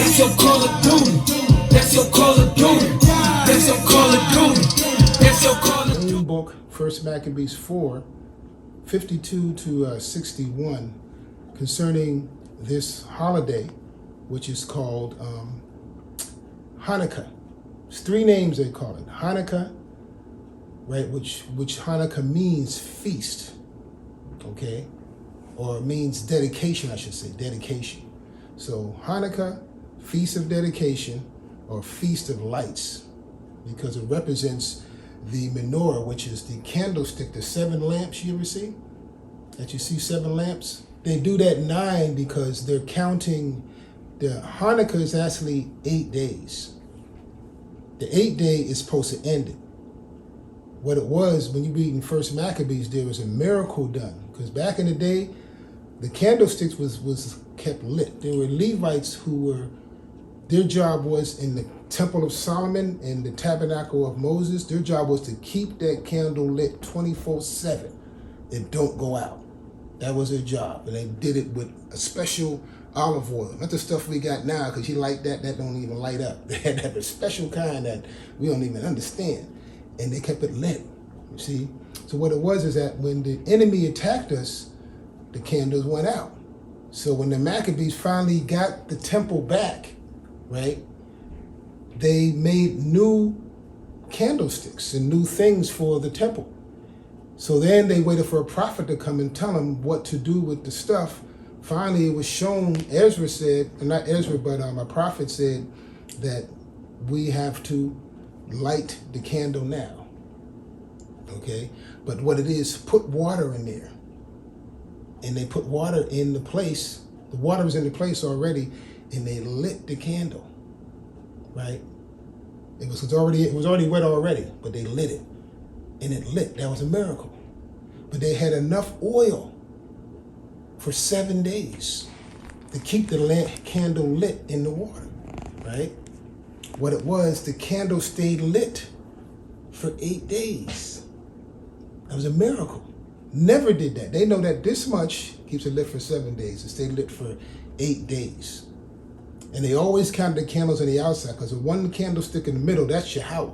That's your Call of Duty. That's your Call of Duty. That's your Call of Duty. That's your Call of Duty. In book, 1 Maccabees 4, 52 to 61, concerning this holiday, which is called Hanukkah. There's three names they call it. Hanukkah, right, which Hanukkah means feast, okay? Or it means dedication, I should say, dedication. So Hanukkah, Feast of Dedication, or Feast of Lights, because it represents the menorah, which is the candlestick, the 7 lamps you ever see? That you see 7 lamps? They do that 9 because they're counting, the Hanukkah is actually 8 days. The 8th day is supposed to end it. What it was, when you read in 1 Maccabees, there was a miracle done. Because back in the day, the candlesticks was kept lit. There were Levites who were, their job was in the Temple of Solomon and the Tabernacle of Moses, their job was to keep that candle lit 24/7 and don't go out. That was their job. And they did it with a special olive oil. Not the stuff we got now, because you light that don't even light up. They had to have a special kind that we don't even understand. And they kept it lit, you see? So what it was is that when the enemy attacked us, the candles went out. So when the Maccabees finally got the temple back, right, they made new candlesticks and new things for the temple. So then they waited for a prophet to come and tell them what to do with the stuff. Finally, it was shown, Ezra said, not Ezra, but a prophet said that we have to light the candle now, okay? But what it is, put water in there. And they put water in the place, the water was in the place already, and they lit the candle, right? It was already wet already, but they lit it. And it lit, that was a miracle. But they had enough oil for 7 days to keep the candle lit in the water, right? What it was, the candle stayed lit for 8 days. That was a miracle. Never did that. They know that this much keeps it lit for 7 days. It stayed lit for 8 days. And they always counted the candles on the outside, because the one candlestick in the middle, that's Yahweh,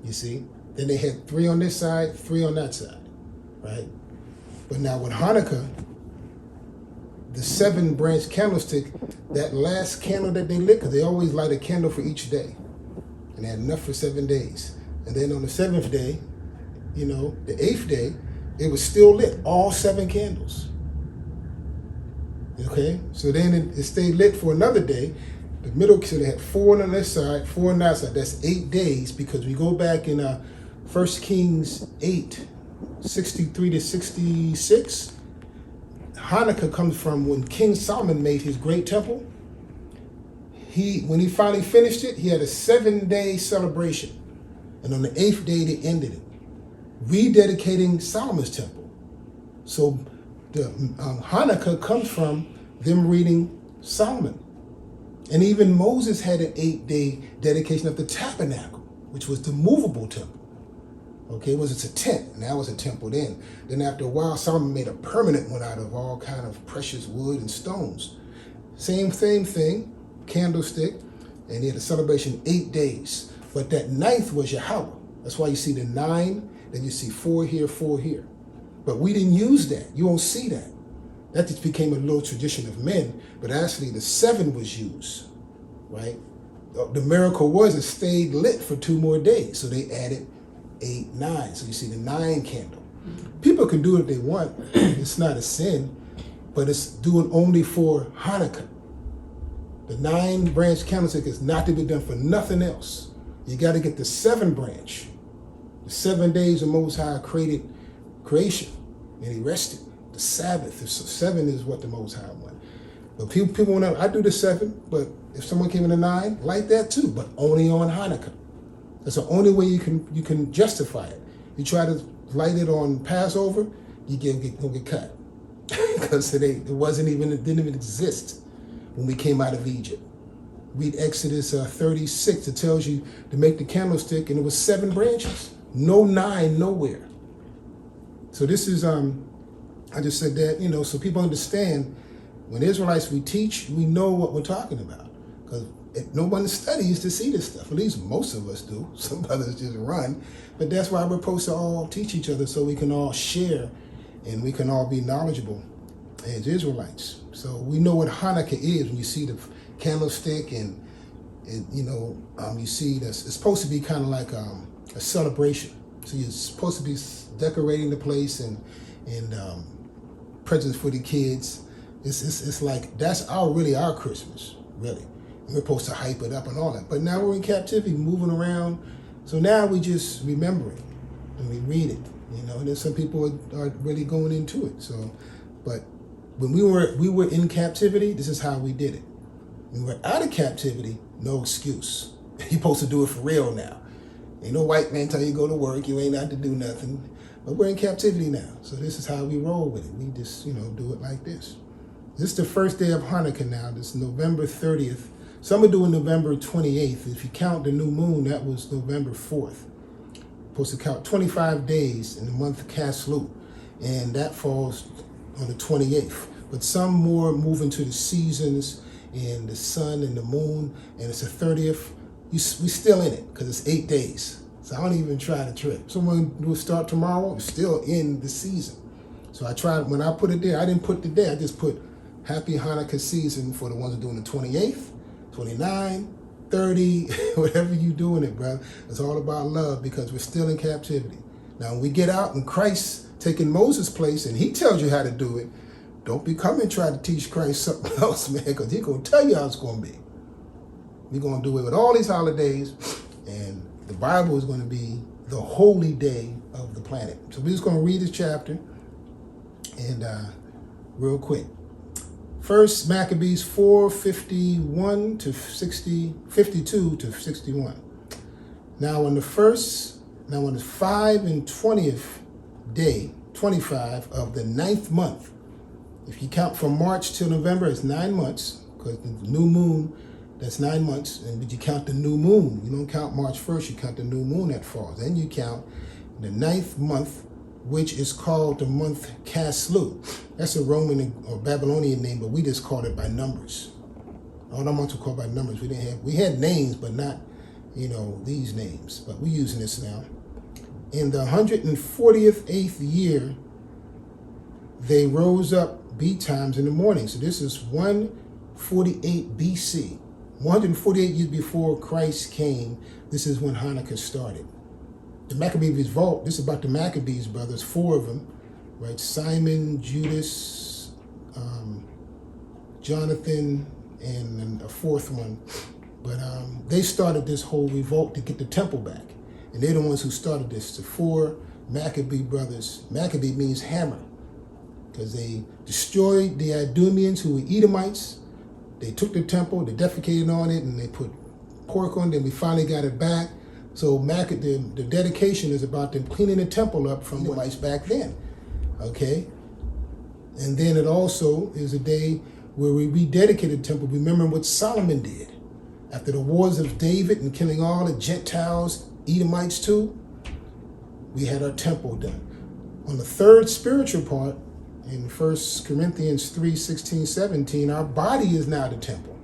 you see? Then they had 3 on this side, 3 on that side, right? But now with Hanukkah, the 7-branch candlestick, that last candle that they lit, because they always light a candle for each day. And they had enough for 7 days. And then on the 7th day, you know, the 8th day, it was still lit, all 7 candles. Okay, so then it stayed lit for another day. The middle, so they had 4 on this side, 4 on that side. That's 8 days, because we go back in 1 Kings 8, 63 to 66. Hanukkah comes from when King Solomon made his great temple. When he finally finished it, he had a 7-day celebration. And on the 8th day, they ended it, rededicating Solomon's temple. So the Hanukkah comes from them reading Solomon. And even Moses had an 8-day dedication of the tabernacle, which was the movable temple. Okay, it was a tent, and that was a temple then. Then after a while, Solomon made a permanent one out of all kind of precious wood and stones. Same thing, candlestick, and he had a celebration 8 days. But that 9th was Yahweh. That's why you see the 9, then you see 4 here, 4 here. But we didn't use that. You won't see that. That just became a little tradition of men, but actually the 7 was used, right? The miracle was it stayed lit for 2 more days, so they added 8, 9. So you see the 9 candle. People can do it if they want. It's not a sin, but it's doing only for Hanukkah. The 9-branch candlestick is not to be done for nothing else. You got to get the 7-branch. The 7 days the Most High created creation, and he rested. The Sabbath, so 7 is what the Most High wanted. But people want to, I do the 7, but if someone came in the 9, like that too, but only on Hanukkah. That's the only way you can justify it. You try to light it on Passover, you gonna get cut. Because it didn't even exist when we came out of Egypt. Read Exodus 36, it tells you to make the candlestick, and it was 7 branches. No 9 nowhere. So this is, I just said that, so people understand, when Israelites we teach, we know what we're talking about. because no one studies to see this stuff. At least most of us do. Some others just run. But that's why we're supposed to all teach each other, so we can all share and we can all be knowledgeable as Israelites. So we know what Hanukkah is when you see the candlestick and you see this. It's supposed to be kind of like a celebration. So you're supposed to be decorating the place and presents for the kids. It's like that's really our Christmas, really. We're supposed to hype it up and all that. But now we're in captivity, moving around. So now we just remember it and we read it, and then some people are really going into it. So, but when we were in captivity, this is how we did it. When we're out of captivity, no excuse. You're supposed to do it for real now. Ain't no white man tell you to go to work, you ain't out to do nothing. But we're in captivity now. So this is how we roll with it. We just, do it like this. This is the first day of Hanukkah now. This is November 30th. Some are doing November 28th. If you count the new moon, that was November 4th. Supposed to count 25 days in the month of Caslu. And that falls on the 28th. But some more move into the seasons and the sun and the moon. And it's the 30th. We still in it because it's 8 days. So I don't even try to trip. Someone will start tomorrow, we're still in the season. So I tried, when I put it there, I didn't put the day, I just put Happy Hanukkah season for the ones who are doing the 28th, 29, 30, whatever you doing it, brother. It's all about love because we're still in captivity. Now, when we get out and Christ taking Moses' place and he tells you how to do it, don't be coming and try to teach Christ something else, man, because he's going to tell you how it's going to be. We're going to do it with all these holidays, and the Bible is going to be the holy day of the planet. So we're just going to read this chapter, and real quick. First Maccabees 4:51 to 52 to 61. Now on the 5 and 20th day, 25 of the 9th month. If you count from March till November, it's 9 months, because the new moon, that's 9 months. And but you count the new moon. You don't count March 1st, you count the new moon that falls. Then you count the 9th month, which is called the month Caslu. That's a Roman or Babylonian name, but we just called it by numbers. All the months were called by numbers. We had names, but not, these names. But we're using this now. In the 148th year, they rose up betimes in the morning. So this is 148 BC. 148 years before Christ came, this is when Hanukkah started. The Maccabees revolt, this is about the Maccabees brothers, 4 of them, right? Simon, Judas, Jonathan, and a 4th one. But they started this whole revolt to get the temple back. And they're the ones who started this, the 4 Maccabee brothers. Maccabee means hammer, because they destroyed the Idumeans, who were Edomites. They took the temple, they defecated on it, and they put pork on it, and we finally got it back. So the dedication is about them cleaning the temple up from the Edomites back then, okay? And then it also is a day where we rededicated the temple, remembering what Solomon did. After the wars of David and killing all the Gentiles, Edomites too, we had our temple done. On the 3rd spiritual part, in 1 Corinthians 3:16, 17, our body is now the temple.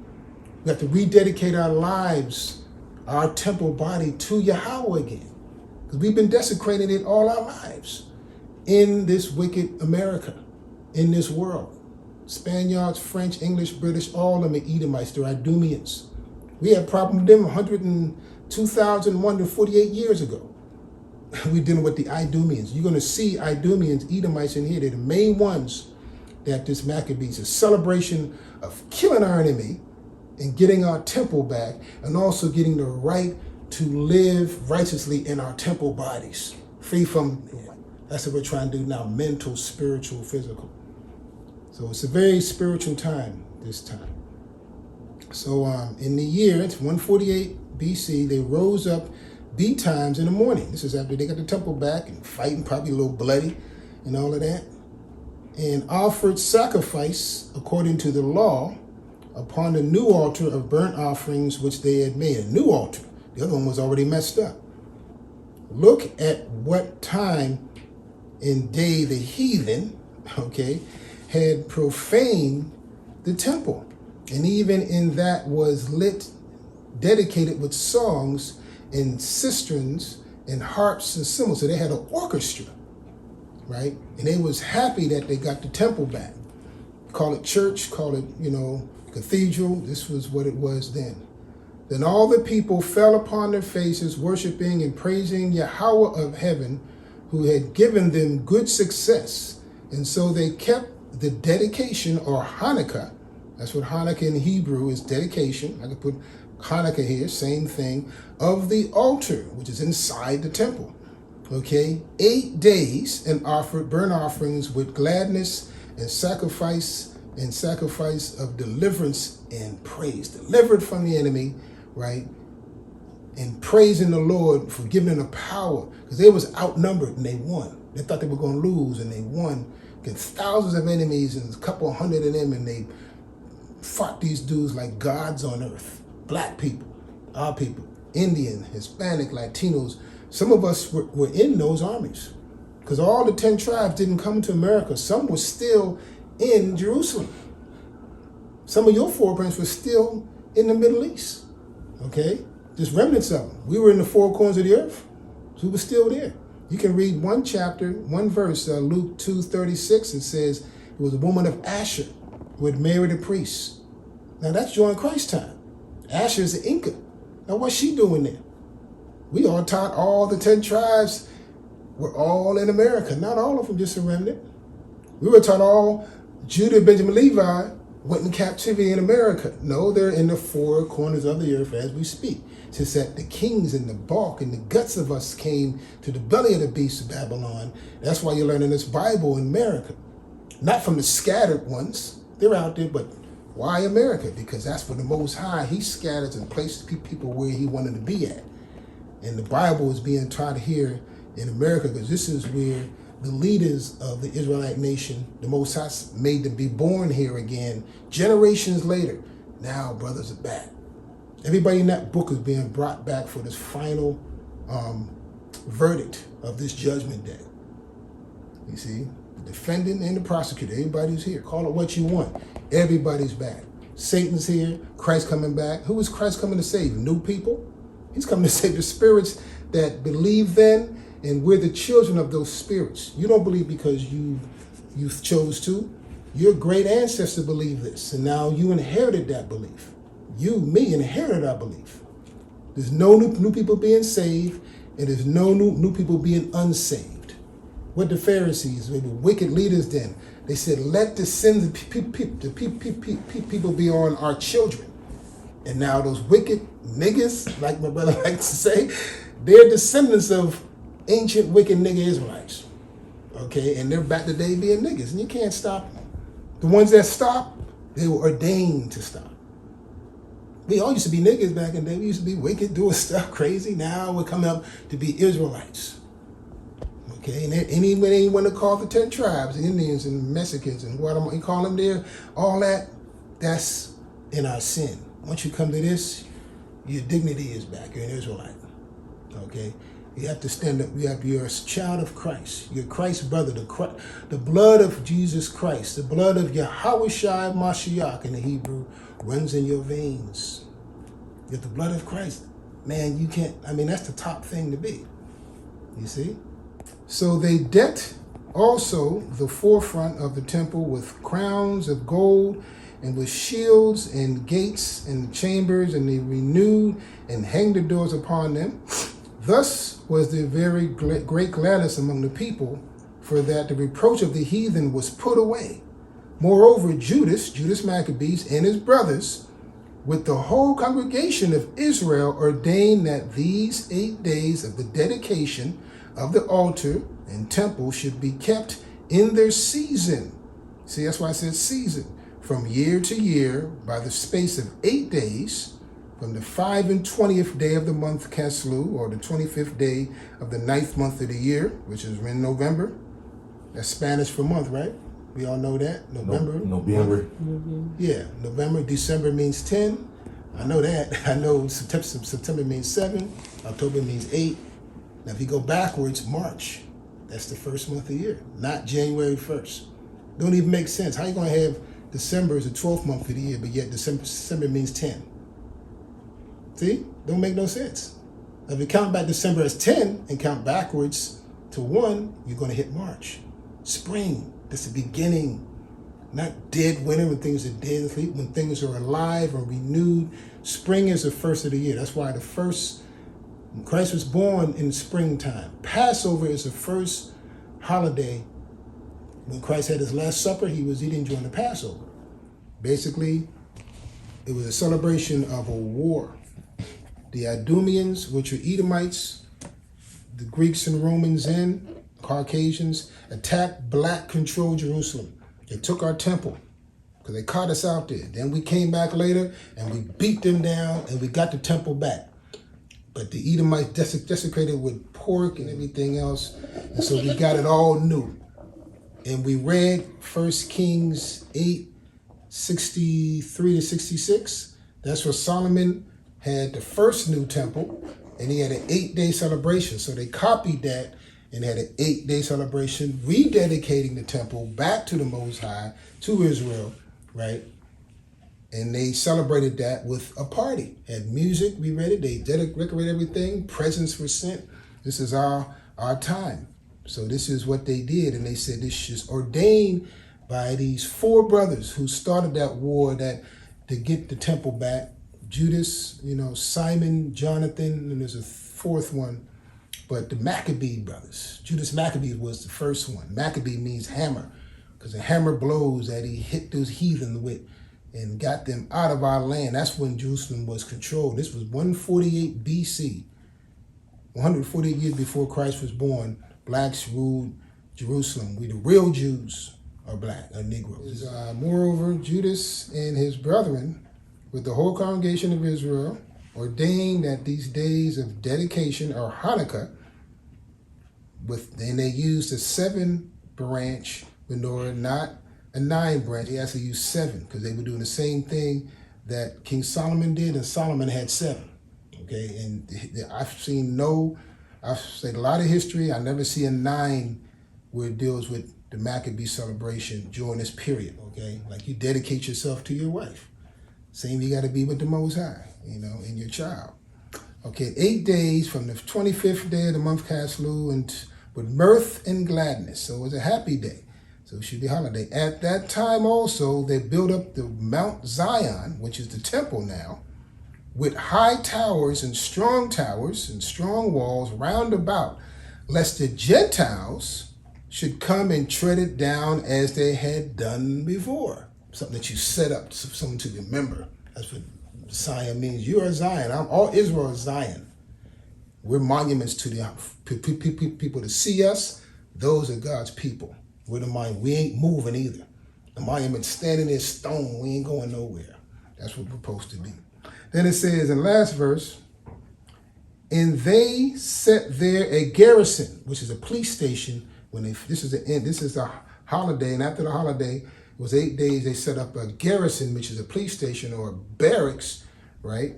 We have to rededicate our lives, our temple body, to Yahweh again. Because we've been desecrating it all our lives in this wicked America, in this world. Spaniards, French, English, British, all of them are Edomites, they're Idumeans. We had a problem with them 2,148 years ago. We're dealing with the Idumeans. You're going to see Idumeans, Edomites in here. They're the main ones that this Maccabees, a celebration of killing our enemy and getting our temple back, and also getting the right to live righteously in our temple bodies, free from, that's what we're trying to do now, mental, spiritual, physical. So it's a very spiritual time this time. So in the year, it's 148 BC, they rose up betimes in the morning. This is after they got the temple back and fighting, probably a little bloody and all of that, and offered sacrifice according to the law upon the new altar of burnt offerings which they had made. A new altar. The other one was already messed up. Look at what time and day the heathen, had profaned the temple. And even in that was dedicated with songs and cisterns and harps and cymbals. So they had an orchestra, right? And they was happy that they got the temple back. Call it church, call it, cathedral. This was what it was then. Then all the people fell upon their faces, worshiping and praising Yahweh of heaven, who had given them good success. And so they kept the dedication, or Hanukkah. That's what Hanukkah in Hebrew is, dedication. I could put Hanukkah here, same thing, of the altar, which is inside the temple. Okay, 8 days, and offered burnt offerings with gladness and sacrifice of deliverance and praise. Delivered from the enemy, right? And praising the Lord for giving them the power, because they was outnumbered and they won. They thought they were going to lose, and they won against thousands of enemies and a couple hundred of them, and they fought these dudes like gods on earth. Black people, our people, Indian, Hispanic, Latinos. Some of us were in those armies, because all the 10 tribes didn't come to America. Some were still in Jerusalem. Some of your foreparents were still in the Middle East. Okay? Just remnants of them. We were in the four corners of the earth, so we were still there. You can read one chapter, one verse, Luke 2:36. It says, it was a woman of Asher who had married a priest. Now that's during Christ's time. Asher is an Inca. Now what's she doing there? We all taught all the 10 tribes were all in America. Not all of them, just a remnant. We were taught all Judah, Benjamin, Levi went in captivity in America. No, they're in the four corners of the earth as we speak. Since that the kings and the bulk and the guts of us came to the belly of the beast of Babylon. That's why you're learning this Bible in America. Not from the scattered ones. They're out there, but why America? Because that's where the Most High, he scatters and places people where he wanted to be at. And the Bible is being taught here in America, because this is where the leaders of the Israelite nation, the Most High made them be born here again, generations later. Now brothers are back. Everybody in that book is being brought back for this final verdict of this judgment day. You see, the defendant and the prosecutor, everybody's here. Call it what you want. Everybody's back. Satan's here. Christ coming back. Who is Christ coming to save? New people? He's coming to save the spirits that believe then, and we're the children of those spirits. You don't believe because you chose to. Your great ancestor believed this, and now you inherited that belief. You, me, inherited our belief. There's no new people being saved, and there's no new people being unsaved. What the Pharisees, the wicked leaders then, they said, let the sins of people be on our children. And now those wicked niggas, like my brother likes to say, they're descendants of ancient wicked nigga Israelites. Okay, and they're back today being niggas, and you can't stop them. The ones that stop, they were ordained to stop. We all used to be niggas back in the day. We used to be wicked, doing stuff crazy. Now we're coming up to be Israelites. Okay, and anyone they want to call the 10 tribes, the Indians and Mexicans and what you call them there, all that's in our sin. Once you come to this, your dignity is back. You're an Israelite. Okay? You have to stand up. You're a child of Christ. You're Christ's brother. The blood of Jesus Christ, the blood of Yahweh Shai Mashiach in the Hebrew, runs in your veins. You have the blood of Christ. Man, you can't, that's the top thing to be. You see? So they decked also the forefront of the temple with crowns of gold and with shields and gates and chambers, and they renewed and hanged the doors upon them. Thus was there very great gladness among the people, for that the reproach of the heathen was put away. Moreover, Judas Maccabees, and his brothers, with the whole congregation of Israel, ordained that these 8 days of the dedication of the altar and temple should be kept in their season. See, that's why I said season. From year to year, by the space of 8 days, from the 5 and 20th day of the month Caslu, or the 25th day of the 9th month of the year, which is in November. That's Spanish for month, right? We all know that. November. November. Yeah, November. December means 10. I know that. I know September means 7. October means 8. Now, if you go backwards, March. That's the first month of the year, not January 1st. Don't even make sense. How you going to have December is the 12th month of the year, but yet December means 10. See? Don't make no sense. If you count back December as 10 and count backwards to 1, you're going to hit March. Spring. That's the beginning. Not dead winter when things are dead asleep, when things are alive or renewed. Spring is the first of the year. That's why when Christ was born in springtime. Passover is the first holiday. When Christ had his Last Supper, he was eating during the Passover. Basically, it was a celebration of a war. The Idumeans, which are Edomites, the Greeks and Romans and Caucasians, attacked black-controlled Jerusalem. They took our temple because they caught us out there. Then we came back later and we beat them down and we got the temple back. But the Edomites desecrated with pork and everything else. And so we got it all new. And we read 1 Kings 8:63 to 66. That's where Solomon had the first new temple, and he had an 8-day celebration. So they copied that and had an 8-day celebration, rededicating the temple back to the Most High, to Israel, right? And they celebrated that with a party. Had music, we read it, they decorated everything, presents were sent. This is our time. So this is what they did, and they said this is ordained by these 4 brothers who started that war to get the temple back. Judas, Simon, Jonathan, and there's a 4th one. But the Maccabee brothers, Judas Maccabee was the first one. Maccabee means hammer, because the hammer blows that he hit those heathen with and got them out of our land. That's when Jerusalem was controlled. This was 148 BC, 148 years before Christ was born. Blacks ruled Jerusalem. We the real Jews are black, are Negroes. Moreover, Judas and his brethren, with the whole congregation of Israel, ordained that these days of dedication or Hanukkah, and they used a 7-branch menorah, not a 9-branch. They actually used 7 because they were doing the same thing that King Solomon did, and Solomon had 7. Okay, and I've said a lot of history. I never see a 9 where it deals with the Maccabee celebration during this period. Okay, like you dedicate yourself to your wife. Same you got to be with the Most High, and your child. Okay, 8 days from the 25th day of the month Caslu, and with mirth and gladness. So it was a happy day. So it should be holiday. At that time also, they built up the Mount Zion, which is the temple now, with high towers and strong walls round about, lest the Gentiles should come and tread it down as they had done before. Something that you set up, something to remember. That's what Zion means. You are Zion. All Israel is Zion. We're monuments to the people to see us. Those are God's people. We're the monument. We ain't moving either. The monument's standing there stone. We ain't going nowhere. That's what we're supposed to be. Then it says in the last verse, and they set there a garrison, which is a police station. This is the end. This is the holiday, and after the holiday, it was 8 days. They set up a garrison, which is a police station or a barracks, right?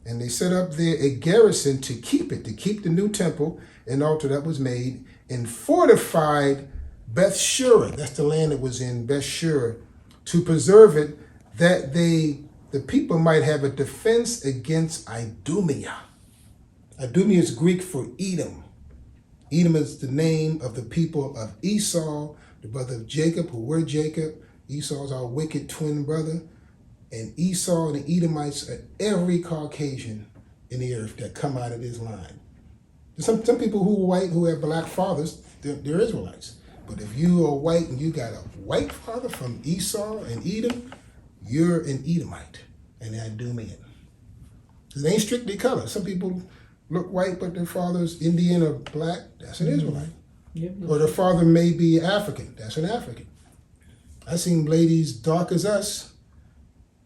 And they set up there a garrison to keep the new temple and altar that was made, and fortified Beth Shura. That's the land that was in Beth Shura, to preserve it, that the people might have a defense against Idumea. Idumea is Greek for Edom. Edom is the name of the people of Esau, the brother of Jacob, who were Jacob. Esau is our wicked twin brother. And Esau and the Edomites are every Caucasian in the earth that come out of this line. Some people who are white, who have black fathers, they're Israelites. But if you are white and you got a white father from Esau and Edom, you're an Edomite and an Idumean. It ain't strictly color. Some people look white, but their father's Indian or black, that's an Israelite. Yep. Or their father may be African, that's an African. I seen ladies dark as us.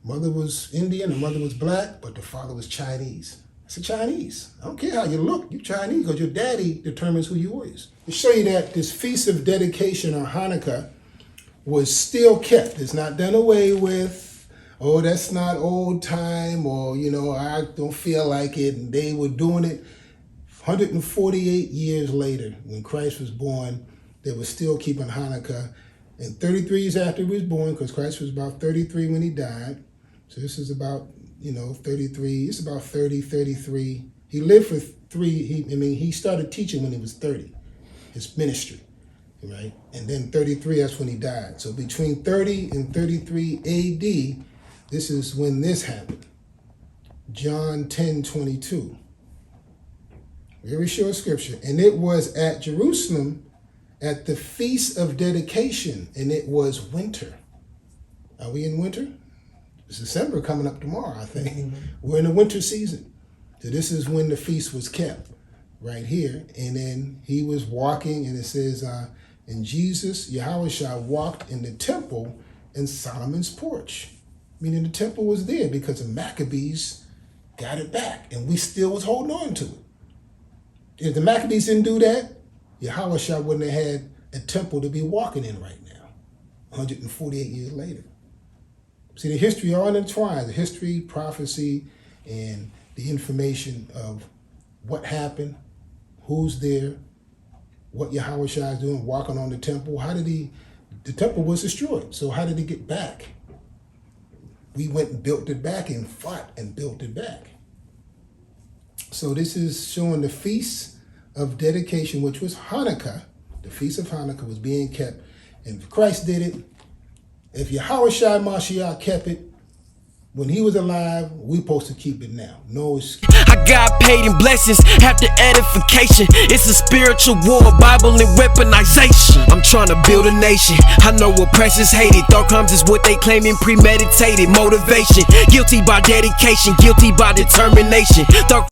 Mother was Indian, the mother was black, but the father was Chinese. I said, Chinese. I don't care how you look, you're Chinese, because your daddy determines who you is. To show you that this Feast of Dedication, or Hanukkah, was still kept. It's not done away with. Oh, that's not old time, or, I don't feel like it. And they were doing it 148 years later, when Christ was born. They were still keeping Hanukkah. And 33 years after he was born, because Christ was about 33 when he died. So this is about, 33. It's about 30, 33. He lived for he started teaching when he was 30, his ministry, right? And then 33, that's when he died. So between 30 and 33 AD, this is when this happened. John 10:22. Very short scripture. And it was at Jerusalem at the Feast of Dedication, and it was winter. Are we in winter? It's December coming up tomorrow, I think. Mm-hmm. We're in the winter season. So this is when the feast was kept, right here. And then he was walking, and it says, and Jesus, Yahushua, walked in the temple in Solomon's porch. Meaning the temple was there because the Maccabees got it back, and we still was holding on to it. If the Maccabees didn't do that, Yahushua wouldn't have had a temple to be walking in right now, 148 years later. See, the history all intertwined, the history, prophecy, and the information of what happened, who's there, what Yahushua is doing, walking on the temple. The temple was destroyed, so how did he get back? We went and built it back and fought and built it back. So this is showing the Feast of Dedication, which was Hanukkah. The Feast of Hanukkah was being kept. And if Christ did it, if Yahushua Mashiach kept it when he was alive, we supposed to keep it now. No excuse. I got paid in blessings after edification. It's a spiritual war, Bible and weaponization. I'm trying to build a nation. I know oppressors hate it. Thought crimes is what they claiming, premeditated motivation. Guilty by dedication, guilty by determination.